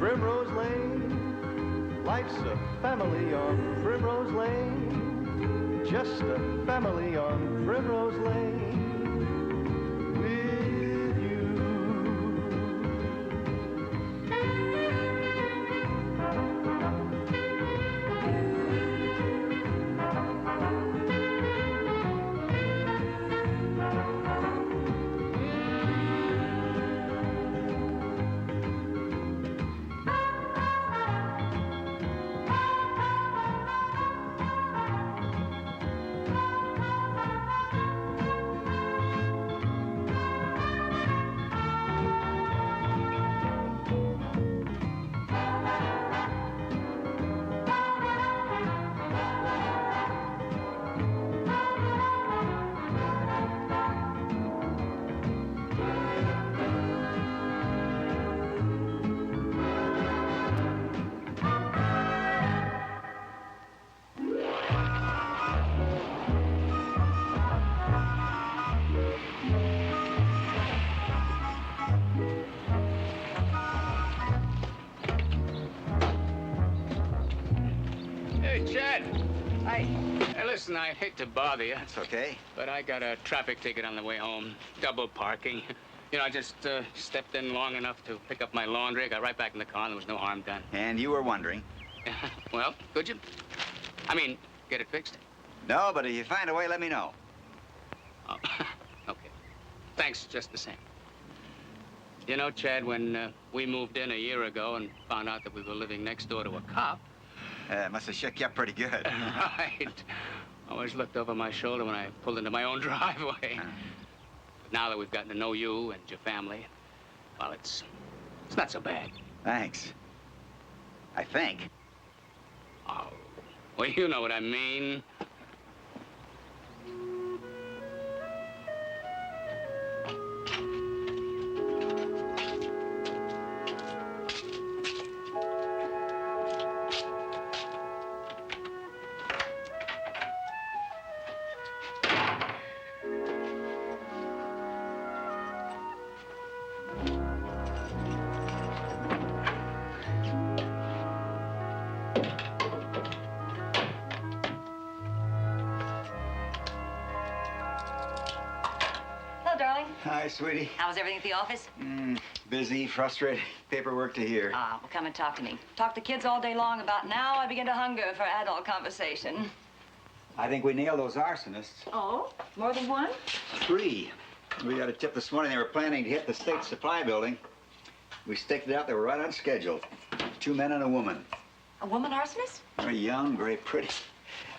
Primrose Lane. Life's a family on Primrose Lane. Just a family on Primrose Lane. With you. Listen, I hate to bother you. That's okay. But I got a traffic ticket on the way home. Double parking. You know, I just stepped in long enough to pick up my laundry. I got right back in the car and there was no harm done. And you were wondering? Well, could you? I mean, get it fixed? No, but if you find a way, let me know. Oh, okay. Thanks just the same. You know, Chad, when we moved in a year ago and found out that we were living next door to a cop... must have shook you up pretty good. Right. I always looked over my shoulder when I pulled into my own driveway. But now that we've gotten to know you and your family, well, it's not so bad. Thanks. I think. Oh, well, you know what I mean. Hi, sweetie. How was everything at the office? Busy, frustrated, paperwork to hear. Ah, well, come and talk to me. Talk to kids all day long about now I begin to hunger for adult conversation. I think we nailed those arsonists. Oh? More than one? 3. We got a tip this morning. They were planning to hit the state supply building. We staked it out. They were right on schedule. 2 men and a woman. A woman arsonist? Very young, very pretty,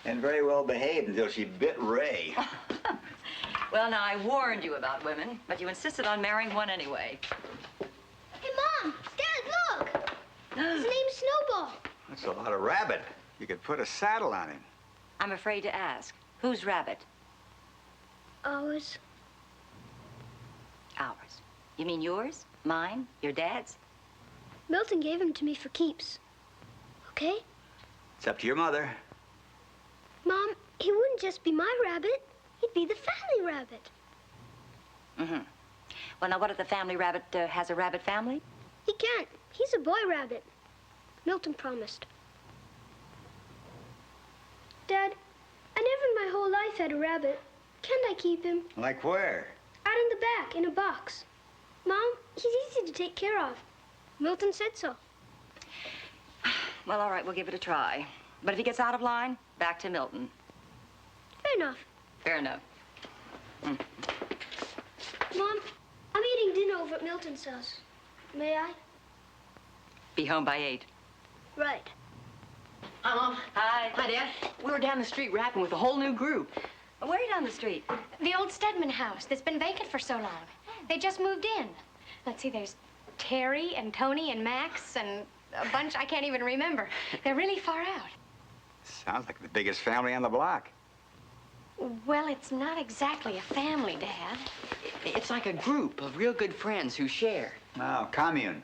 and very well behaved until she bit Ray. Well, now, I warned you about women, but you insisted on marrying one anyway. Hey, Mom! Dad, look! His name's Snowball. That's a lot of rabbit. You could put a saddle on him. I'm afraid to ask. Who's Rabbit? Ours. Ours. You mean yours? Mine? Your dad's? Milton gave him to me for keeps. Okay? It's up to your mother. Mom, he wouldn't just be my rabbit. He'd be the family rabbit. Mm-hmm. Well, now, what if the family rabbit has a rabbit family? He can't. He's a boy rabbit. Milton promised. Dad, I never in my whole life had a rabbit. Can't I keep him? Like where? Out in the back, in a box. Mom, he's easy to take care of. Milton said so. Well, all right, we'll give it a try. But if he gets out of line, back to Milton. Fair enough. Fair enough. Mom, I'm eating dinner over at Milton's house. May I? Be home by 8. Right. Hi, Mom. Hi. Hi, Dad. We were down the street rapping with a whole new group. Where are you down the street? The old Stedman house that's been vacant for so long. They just moved in. Let's see, there's Terry and Tony and Max and a bunch I can't even remember. They're really far out. Sounds like the biggest family on the block. Well, it's not exactly a family, Dad. It's like a group of real good friends who share. Oh, commune.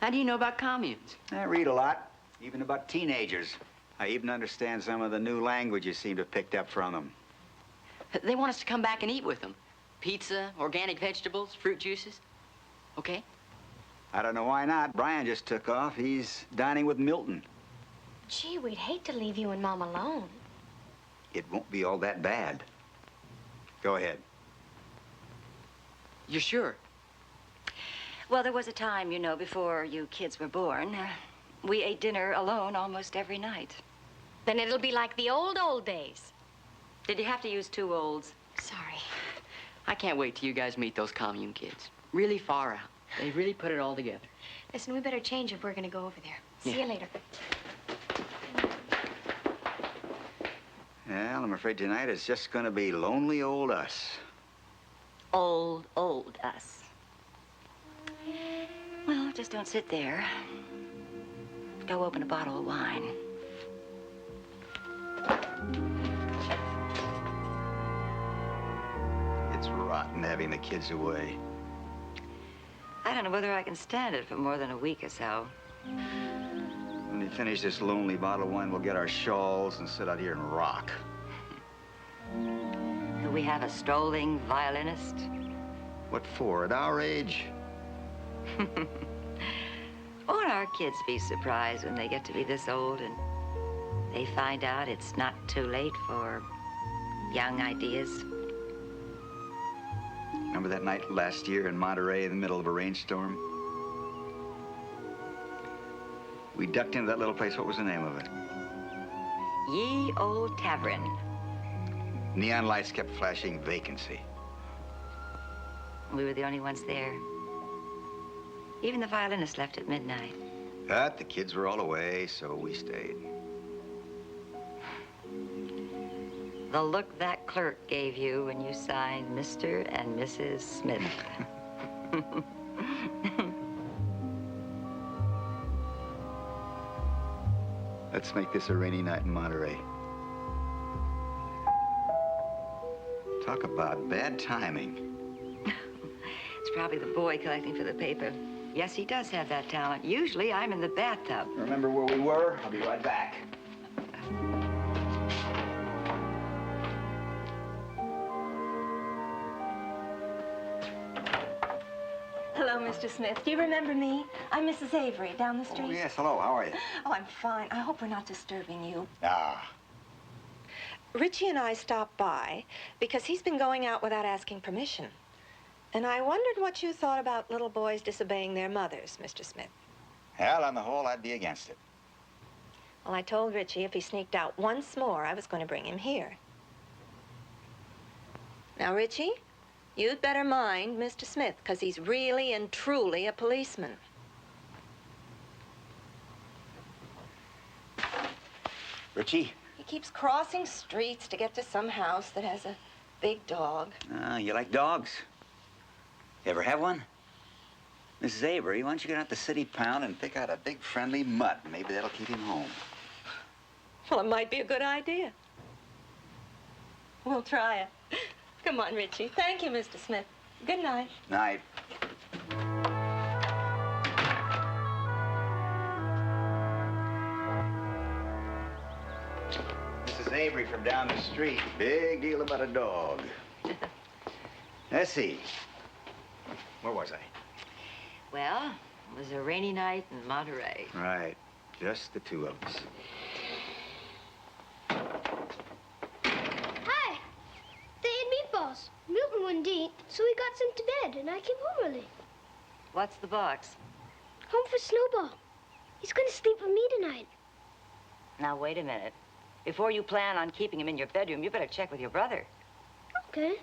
How do you know about communes? I read a lot, even about teenagers. I even understand some of the new language you seem to have picked up from them. They want us to come back and eat with them. Pizza, organic vegetables, fruit juices. Okay? I don't know why not. Brian just took off. He's dining with Milton. Gee, we'd hate to leave you and Mom alone. It won't be all that bad. Go ahead. You're sure? Well, there was a time, you know, before you kids were born. We ate dinner alone almost every night. Then it'll be like the old days. Did you have to use two olds? Sorry. I can't wait till you guys meet those commune kids. Really far out. They really put it all together. Listen, we better change if we're gonna go over there. See Yeah. you later. Well, I'm afraid tonight it's just gonna be lonely old us. Old us. Well, just don't sit there. Go open a bottle of wine. It's rotten having the kids away. I don't know whether I can stand it for more than a week or so. When we finish this lonely bottle of wine, we'll get our shawls and sit out here and rock. Could we have a strolling violinist? What for? At our age? Won't our kids be surprised when they get to be this old and they find out it's not too late for young ideas? Remember that night last year in Monterey in the middle of a rainstorm? We ducked into that little place. What was the name of it? Ye Old Tavern. Neon lights kept flashing vacancy. We were the only ones there. Even the violinist left at midnight. But the kids were all away, so we stayed. The look that clerk gave you when you signed Mr. and Mrs. Smith. Let's make this a rainy night in Monterey. Talk about bad timing. It's probably the boy collecting for the paper. Yes, he does have that talent. Usually, I'm in the bathtub. Remember where we were? I'll be right back. Hello, Mr. Smith. Do you remember me? I'm Mrs. Avery, down the street. Oh, yes. Hello. How are you? Oh, I'm fine. I hope we're not disturbing you. Ah. Richie and I stopped by because he's been going out without asking permission. And I wondered what you thought about little boys disobeying their mothers, Mr. Smith. Well, on the whole, I'd be against it. Well, I told Richie if he sneaked out once more, I was going to bring him here. Now, Richie, you'd better mind Mr. Smith, because he's really and truly a policeman. Richie? He keeps crossing streets to get to some house that has a big dog. You like dogs? You ever have one? Mrs. Avery, why don't you get out the city pound and pick out a big friendly mutt? Maybe that'll keep him home. Well, it might be a good idea. We'll try it. Come on, Richie. Thank you, Mr. Smith. Good night. Night. Mrs. Avery from down the street. Big deal about a dog. Let's see. Where was I? Well, it was a rainy night in Monterey. Right. Just the two of us. Hi. They had meatballs. Milton wouldn't eat, so he got sent to bed, and I came home early. What's the box? Home for Snowball. He's going to sleep with me tonight. Now, wait a minute. Before you plan on keeping him in your bedroom, you better check with your brother. Okay.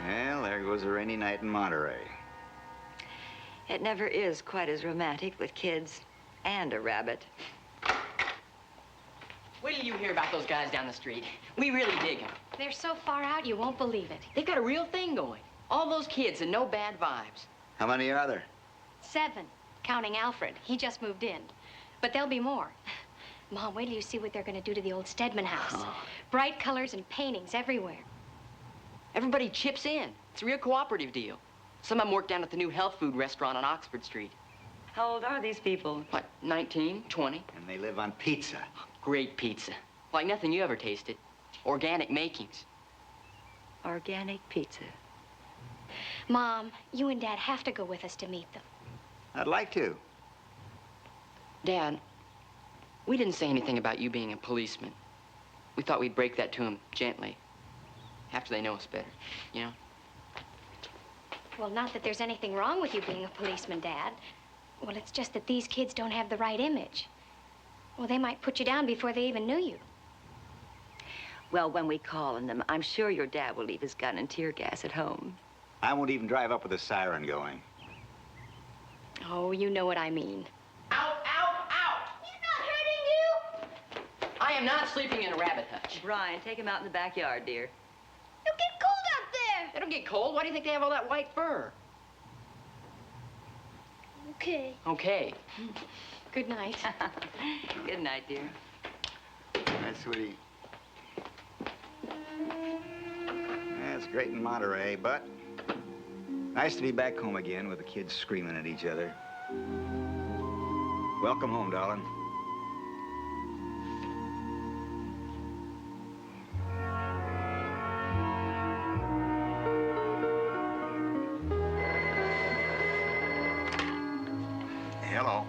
Well, there goes a rainy night in Monterey. It never is quite as romantic with kids and a rabbit. Wait till you hear about those guys down the street. We really dig them. They're so far out, you won't believe it. They've got a real thing going. All those kids and no bad vibes. How many are there? 7, counting Alfred. He just moved in. But there'll be more. Mom, wait till you see what they're going to do to the old Stedman house. Oh. Bright colors and paintings everywhere. Everybody chips in. It's a real cooperative deal. Some of them work down at the new health food restaurant on Oxford Street. How old are these people? What, 19, 20? And they live on pizza. Great pizza. Like nothing you ever tasted. Organic makings. Organic pizza. Mom, you and Dad have to go with us to meet them. I'd like to. Dad, we didn't say anything about you being a policeman. We thought we'd break that to them gently. After they know us better, you know? Well, not that there's anything wrong with you being a policeman, Dad. Well, it's just that these kids don't have the right image. Well, they might put you down before they even knew you. Well, when we call on them, I'm sure your dad will leave his gun and tear gas at home. I won't even drive up with a siren going. Oh, you know what I mean. Out, out, out! He's not hurting you! I am not sleeping in a rabbit hutch. Brian, take him out in the backyard, dear. You'll get cold out there! They don't get cold. Why do you think they have all that white fur? Okay. Okay. Good night. Good night, dear. Hi, sweetie. Yeah, it's great in Monterey, but nice to be back home again with the kids screaming at each other. Welcome home, darling. Hello.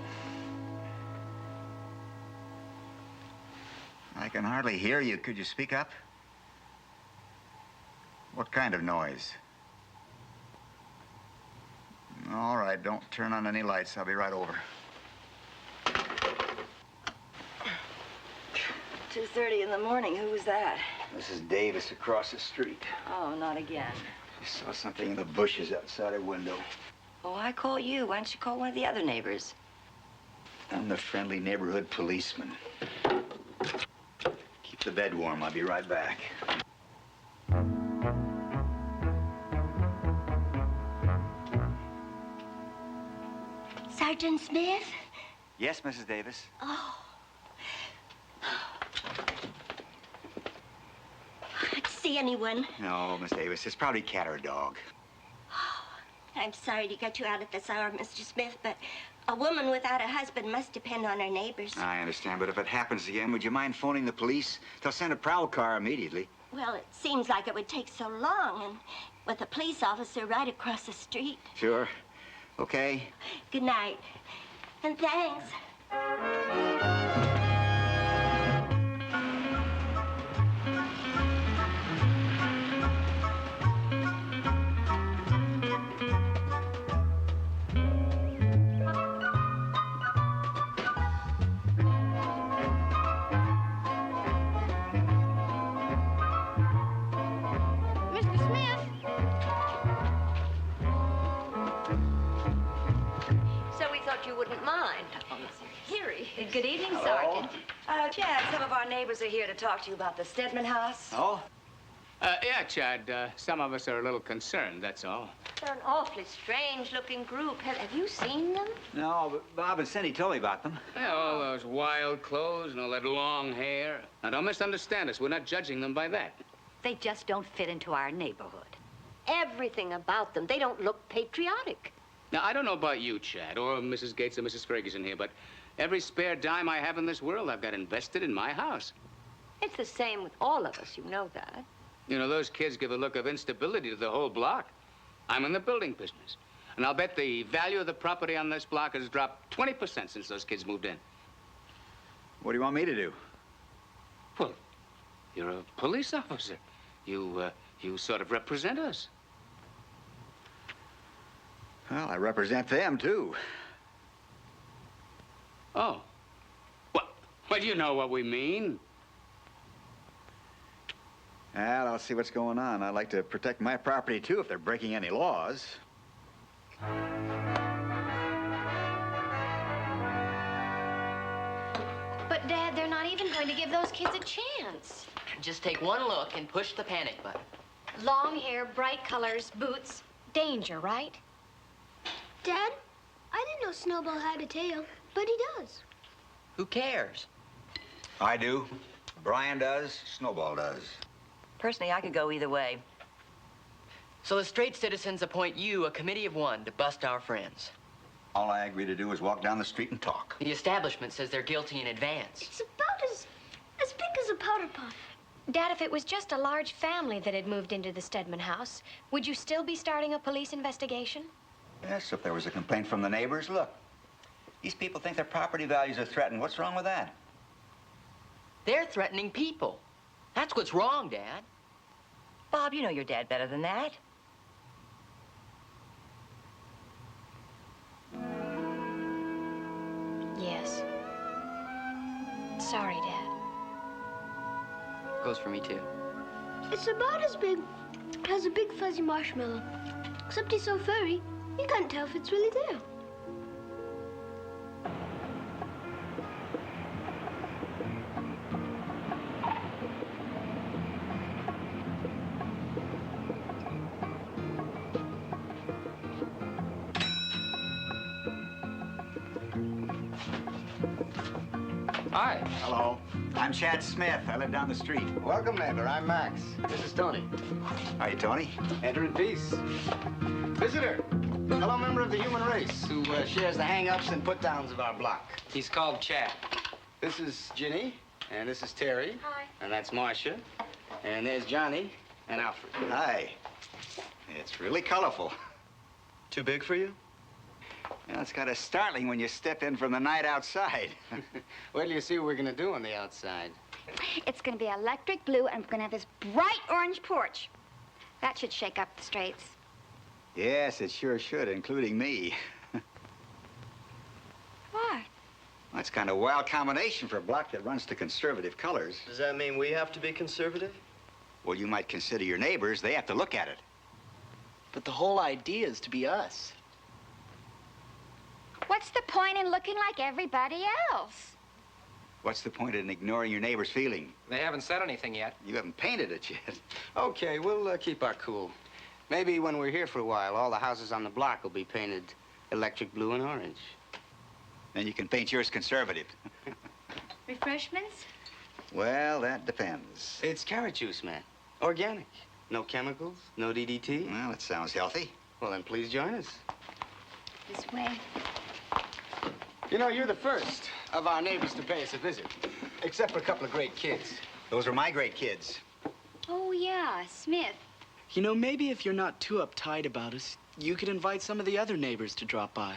I can hardly hear you. Could you speak up? What kind of noise? All right, don't turn on any lights. I'll be right over. 2:30 in the morning. Who was that? Mrs. Davis across the street. Oh, not again. She saw something in the bushes outside her window. Oh, I call you. Why don't you call one of the other neighbors? I'm the friendly neighborhood policeman. Keep the bed warm. I'll be right back. Sergeant Smith? Yes, Mrs. Davis. Oh. I see anyone. No, Miss Davis. It's probably cat or dog. I'm sorry to get you out at this hour, Mr. Smith, but a woman without a husband must depend on her neighbors. I understand, but if it happens again, would you mind phoning the police? They'll send a prowl car immediately. Well, it seems like it would take so long, and with a police officer right across the street. Sure. Okay. Good night. And thanks. Mr. Smith! So we thought you wouldn't mind. Here he is. Good evening, Hello. Sergeant. Chad, some of our neighbors are here to talk to you about the Stedman house. Oh? Yeah, Chad, some of us are a little concerned, that's all. They're an awfully strange-looking group. Have you seen them? No, but Bob and Cindy told me about them. Yeah, all those wild clothes and all that long hair. Now, don't misunderstand us. We're not judging them by that. They just don't fit into our neighborhood. Everything about them. They don't look patriotic. Now, I don't know about you, Chad, or Mrs. Gates or Mrs. Ferguson here, but every spare dime I have in this world, I've got invested in my house. It's the same with all of us, you know that. You know, those kids give a look of instability to the whole block. I'm in the building business, and I'll bet the value of the property on this block has dropped 20% since those kids moved in. What do you want me to do? Well, you're a police officer. You sort of represent us. Well, I represent them, too. Oh. Well, you know what we mean. Well, I'll see what's going on. I'd like to protect my property, too, if they're breaking any laws. But, Dad, they're not even going to give those kids a chance. Just take one look and push the panic button. Long hair, bright colors, boots. Danger, right? Dad, I didn't know Snowball had a tail, but he does. Who cares? I do. Brian does. Snowball does. Personally, I could go either way. So the straight citizens appoint you a committee of one to bust our friends. All I agree to do is walk down the street and talk. The establishment says they're guilty in advance. It's about as big as a pot can't. Dad, if it was just a large family that had moved into the Stedman house, would you still be starting a police investigation? Yes, if there was a complaint from the neighbors, look. These people think their property values are threatened. What's wrong with that? They're threatening people. That's what's wrong, Dad. Bob, you know your dad better than that. Yes. Sorry, Dad. Goes for me, too. It's about as big as a big fuzzy marshmallow. Except he's so furry, you can't tell if it's really there. Hi. Hello. I'm Chad Smith. I live down the street. Welcome, neighbor. I'm Max. This is Tony. Hi, Tony. Enter in peace. Visitor. Fellow member of the human race who shares the hang-ups and put-downs of our block. He's called Chad. This is Ginny, and this is Terry. Hi. And that's Marcia. And there's Johnny and Alfred. Hi. It's really colorful. Too big for you? Yeah, it's kind of startling when you step in from the night outside. Wait till you see what we're gonna do on the outside. It's going to be electric blue, and we're going to have this bright orange porch. That should shake up the Straits. Yes, it sure should, including me. What? Well, it's kind of a wild combination for a block that runs to conservative colors. Does that mean we have to be conservative? Well, you might consider your neighbors. They have to look at it. But the whole idea is to be us. What's the point in looking like everybody else? What's the point in ignoring your neighbor's feeling? They haven't said anything yet. You haven't painted it yet. Okay, we'll keep our cool. Maybe when we're here for a while, all the houses on the block will be painted electric blue and orange. Then you can paint yours conservative. Refreshments? Well, that depends. It's carrot juice, man. Organic. No chemicals, no DDT. Well, it sounds healthy. Well, then please join us. This way. You know, you're the first of our neighbors to pay us a visit. Except for a couple of great kids. Those are my great kids. Oh, yeah, Smith. You know, maybe if you're not too uptight about us, you could invite some of the other neighbors to drop by.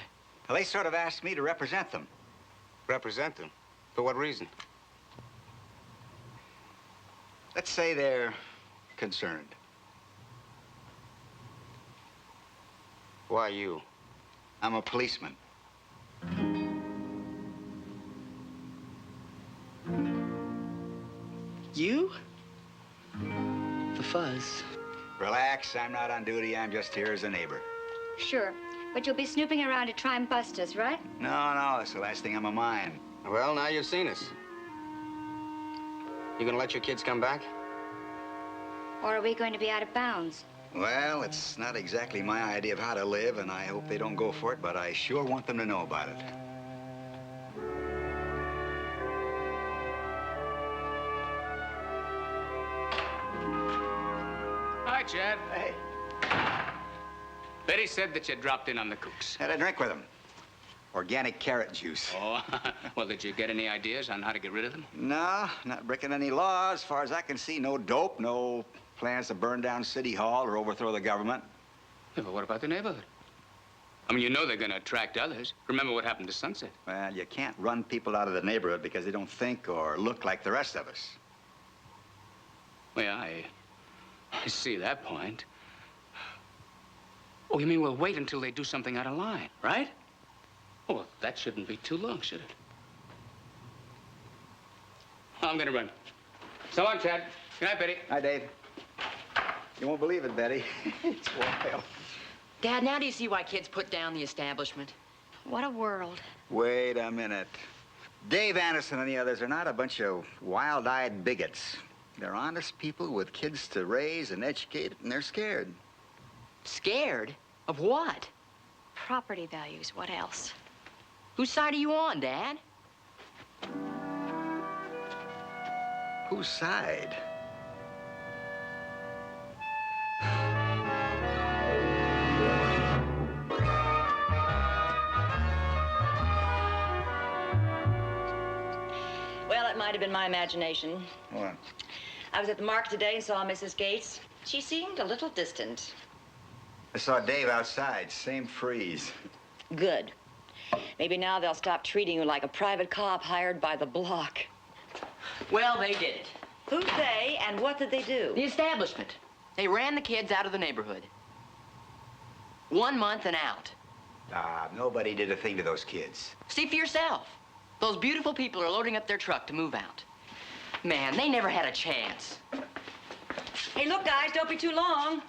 Well, they sort of asked me to represent them. Represent them? For what reason? Let's say they're concerned. Why you? I'm a policeman. You? The fuzz. Relax, I'm not on duty. I'm just here as a neighbor. Sure, but you'll be snooping around to try and bust us, right? No, that's the last thing on my mind. Well, now you've seen us. You gonna let your kids come back? Or are we going to be out of bounds? Well, it's not exactly my idea of how to live, and I hope they don't go for it, but I sure want them to know about it. Hi, Chad. Hey. Betty said that you dropped in on the Cooks. Had a drink with them. Organic carrot juice. Oh, well, did you get any ideas on how to get rid of them? No, not breaking any law. As far as I can see, no dope, no plans to burn down City Hall or overthrow the government. Yeah, but what about the neighborhood? I mean, you know they're going to attract others. Remember what happened to Sunset? Well, you can't run people out of the neighborhood because they don't think or look like the rest of us. Well, I see that point. Oh, you mean we'll wait until they do something out of line, right? Oh, well, that shouldn't be too long, should it? I'm gonna run. So long, Chad. Good night, Betty. Hi, Dave. You won't believe it, Betty. It's wild. Dad, now do you see why kids put down the establishment? What a world. Wait a minute. Dave Anderson and the others are not a bunch of wild-eyed bigots. They're honest people with kids to raise and educate, and they're scared. Scared? Of what? Property values, what else? Whose side are you on, Dad? Whose side? Well, it might have been my imagination. What? I was at the market today and saw Mrs. Gates. She seemed a little distant. I saw Dave outside, same freeze. Good. Maybe now they'll stop treating you like a private cop hired by the block. Well, they did it. Who's they and what did they do? The establishment. They ran the kids out of the neighborhood. 1 month and out. Nobody did a thing to those kids. See for yourself. Those beautiful people are loading up their truck to move out. Man, they never had a chance. Hey, look, guys, don't be too long.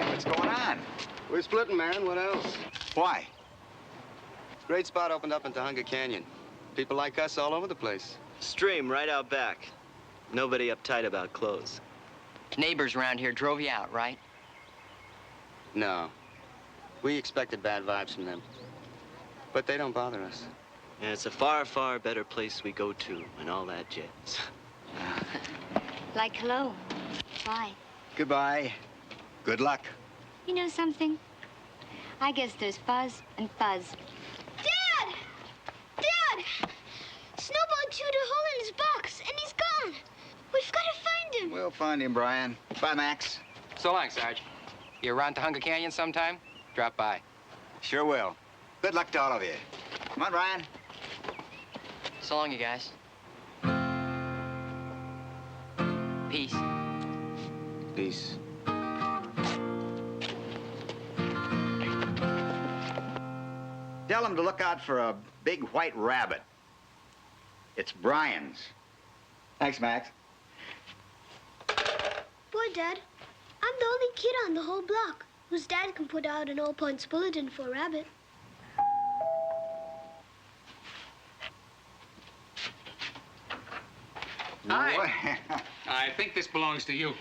What's going on? We're splitting, man. What else? Why? Great spot opened up into Hunger Canyon. People like us all over the place. Stream right out back. Nobody uptight about clothes. Neighbors around here drove you out, right? No. We expected bad vibes from them. But they don't bother us. And it's a far, far better place we go to and all that jazz. Like hello. Bye. Goodbye. Good luck. You know something? I guess there's fuzz and fuzz. Dad! Dad! Snowball chewed a hole in his box, and he's gone. We've got to find him. We'll find him, Brian. Bye, Max. So long, Sarge. You around to Hunger Canyon sometime? Drop by. Sure will. Good luck to all of you. Come on, Brian. So long, you guys. Peace. Peace. Tell them to look out for a big white rabbit. It's Brian's. Thanks, Max. Boy, Dad, I'm the only kid on the whole block whose dad can put out an all-points bulletin for a rabbit. Hi. I think this belongs to you.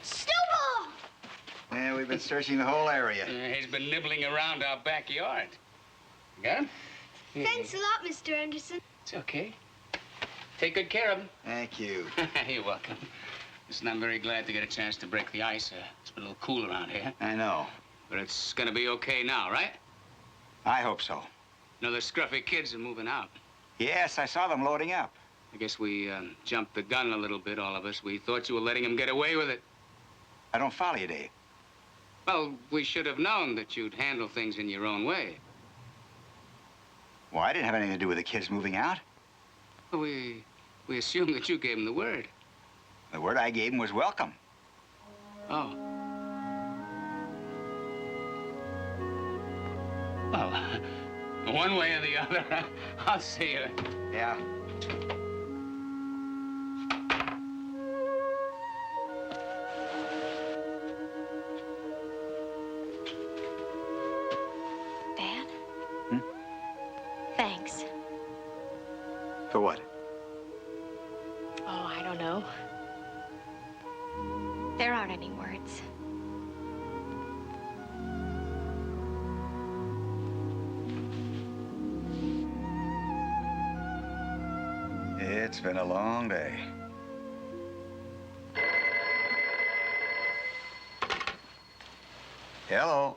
Snowball! Yeah, we've been searching the whole area. He's been nibbling around our backyard. Got him? Thanks a lot, Mr. Anderson. It's okay. Take good care of him. Thank you. You're welcome. Listen, I'm very glad to get a chance to break the ice. It's been a little cool around here. I know. But it's gonna be okay now, right? I hope so. No, the scruffy kids are moving out. Yes, I saw them loading up. I guess we jumped the gun a little bit, all of us. We thought you were letting them get away with it. I don't follow you, Dave. Well, we should have known that you'd handle things in your own way. Well, I didn't have anything to do with the kids moving out. We assumed that you gave them the word. The word I gave them was welcome. Oh. Well, one way or the other, I'll see you. Yeah. Dad? Thanks. For what? Oh, I don't know. There aren't any words. It's been a long day. Hello.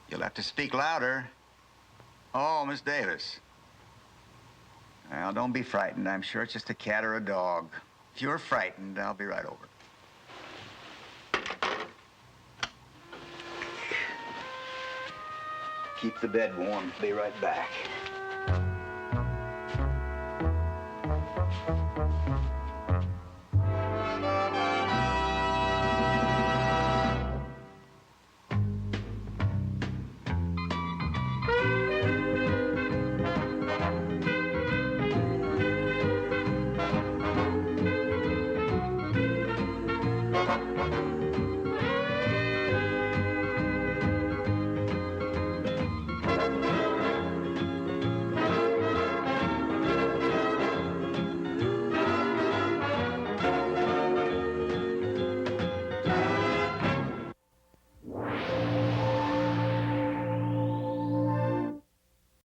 You'll have to speak louder. Oh, Miss Davis. Well, don't be frightened. I'm sure it's just a cat or a dog. If you're frightened, I'll be right over. Keep the bed warm. Be right back.